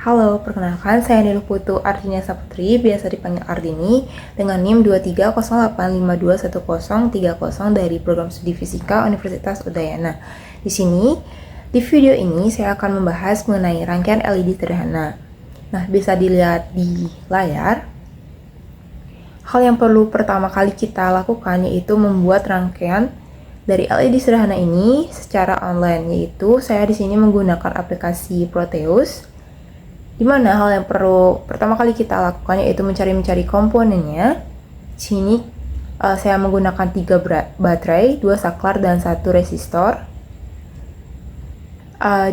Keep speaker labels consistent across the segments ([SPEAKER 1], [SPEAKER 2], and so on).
[SPEAKER 1] Halo, perkenalkan saya Nilu Putu Ardini Saputri, biasa dipanggil Ardini, dengan NIM 23085211030 dari Program Studi Fisika Universitas Udayana. Di sini, di video ini saya akan membahas mengenai rangkaian LED sederhana. Nah, bisa dilihat di layar. Hal yang perlu pertama kali kita lakukan yaitu membuat rangkaian dari LED sederhana ini secara online, yaitu saya di sini menggunakan aplikasi Proteus. Di mana hal yang perlu pertama kali kita lakukan yaitu mencari komponennya. Di sini saya menggunakan 3 baterai, 2 saklar dan 1 resistor.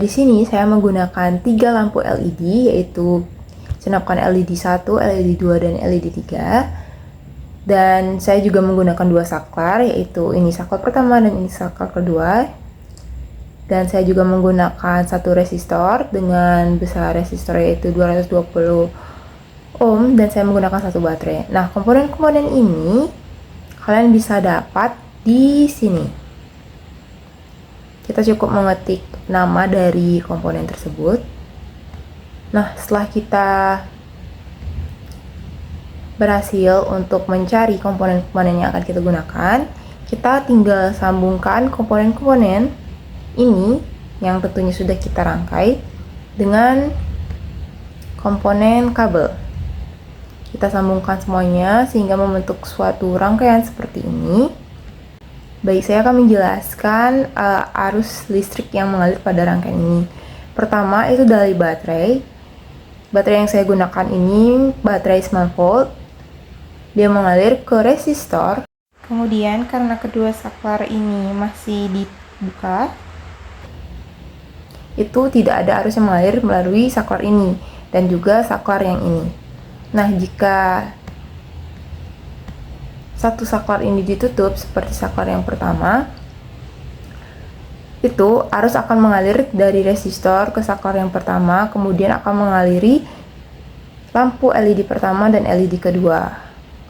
[SPEAKER 1] Di sini saya menggunakan 3 lampu LED yaitu senapan LED 1, LED 2 dan LED 3. Dan saya juga menggunakan 2 saklar, yaitu ini saklar pertama dan ini saklar kedua. Dan saya juga menggunakan 1 resistor dengan besar resistor yaitu 220 ohm, dan saya menggunakan 1 baterai. Nah, komponen-komponen ini kalian bisa dapat di sini. Kita cukup mengetik nama dari komponen tersebut. Nah, setelah kita berhasil untuk mencari komponen-komponen yang akan kita gunakan, kita tinggal sambungkan komponen-komponen ini yang tentunya sudah kita rangkai dengan komponen kabel. Kita sambungkan semuanya sehingga membentuk suatu rangkaian seperti ini. Baik, saya akan menjelaskan arus listrik yang mengalir pada rangkaian ini. Pertama itu dari baterai. Baterai yang saya gunakan ini baterai 9 volt. Dia mengalir ke resistor. Kemudian karena kedua saklar ini masih dibuka, itu tidak ada arus yang mengalir melalui saklar ini dan juga saklar yang ini. Nah, jika satu saklar ini ditutup seperti saklar yang pertama, itu arus akan mengalir dari resistor ke saklar yang pertama, kemudian akan mengaliri lampu LED pertama dan LED kedua.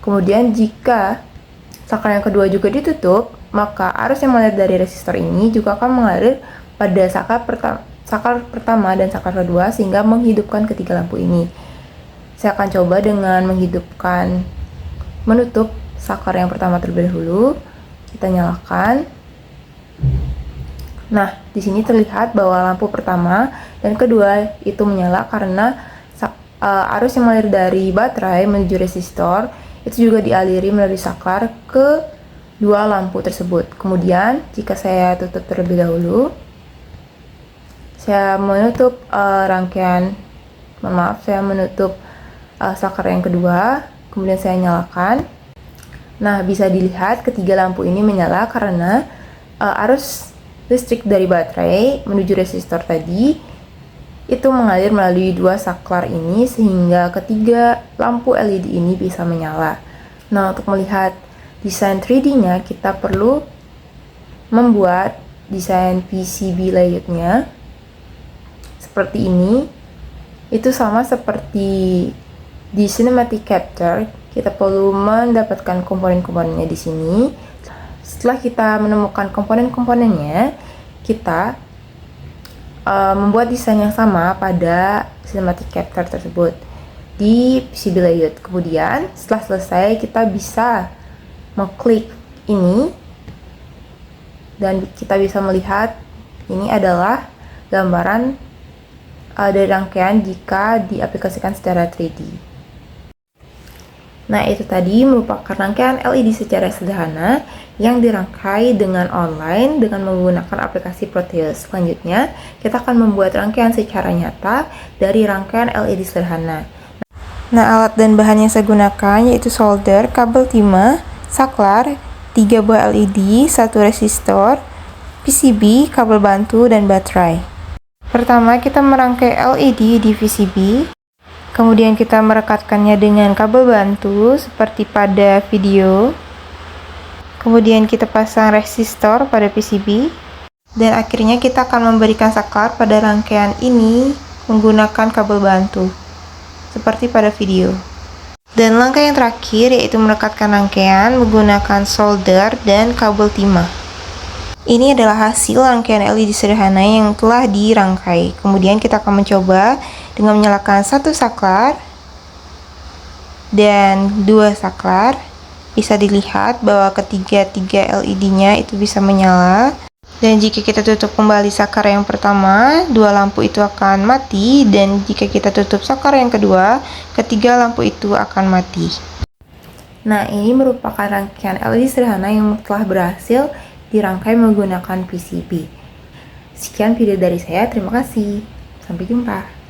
[SPEAKER 1] Kemudian jika saklar yang kedua juga ditutup, maka arus yang mengalir dari resistor ini juga akan mengalir pada saklar pertama dan saklar kedua sehingga menghidupkan ketiga lampu ini. Saya akan coba dengan menutup saklar yang pertama terlebih dahulu. Kita nyalakan. Nah, di sini terlihat bahwa lampu pertama dan kedua itu menyala karena arus yang mengalir dari baterai menuju resistor itu juga dialiri melalui saklar ke dua lampu tersebut. Kemudian, jika saya tutup terlebih dahulu, saya menutup saya menutup saklar yang kedua, kemudian saya nyalakan. Nah, bisa dilihat ketiga lampu ini menyala karena arus listrik dari baterai menuju resistor tadi itu mengalir melalui dua saklar ini sehingga ketiga lampu LED ini bisa menyala. Nah, untuk melihat desain 3D-nya kita perlu membuat desain PCB layout-nya seperti ini. Itu sama seperti di Cinematic Capture, kita perlu mendapatkan komponen-komponennya di sini. Setelah kita menemukan komponen-komponennya, kita membuat desain yang sama pada Cinematic Capture tersebut di PCB layout. Kemudian setelah selesai kita bisa mengklik ini dan kita bisa melihat ini adalah gambaran dari rangkaian jika diaplikasikan secara 3D. Nah, itu tadi merupakan rangkaian LED secara sederhana yang dirangkai dengan online dengan menggunakan aplikasi Proteus. Selanjutnya, kita akan membuat rangkaian secara nyata dari rangkaian LED sederhana. Nah, alat dan bahan yang saya gunakan yaitu solder, kabel timah, saklar, 3 buah LED, 1 resistor, PCB, kabel bantu, dan baterai. Pertama, kita merangkai LED di PCB. Kemudian kita merekatkannya dengan kabel bantu seperti pada video. Kemudian kita pasang resistor pada PCB. Dan akhirnya kita akan memberikan saklar pada rangkaian ini menggunakan kabel bantu seperti pada video. Dan langkah yang terakhir yaitu merekatkan rangkaian menggunakan solder dan kabel timah. Ini adalah hasil rangkaian LED sederhana yang telah dirangkai. Kemudian kita akan mencoba dengan menyalakan satu saklar dan dua saklar, bisa dilihat bahwa ketiga LED-nya itu bisa menyala. Dan jika kita tutup kembali saklar yang pertama, dua lampu itu akan mati, dan jika kita tutup saklar yang kedua, ketiga lampu itu akan mati. Nah, ini merupakan rangkaian LED sederhana yang telah berhasil dirangkai menggunakan PCB. Sekian video dari saya, terima kasih. Sampai jumpa.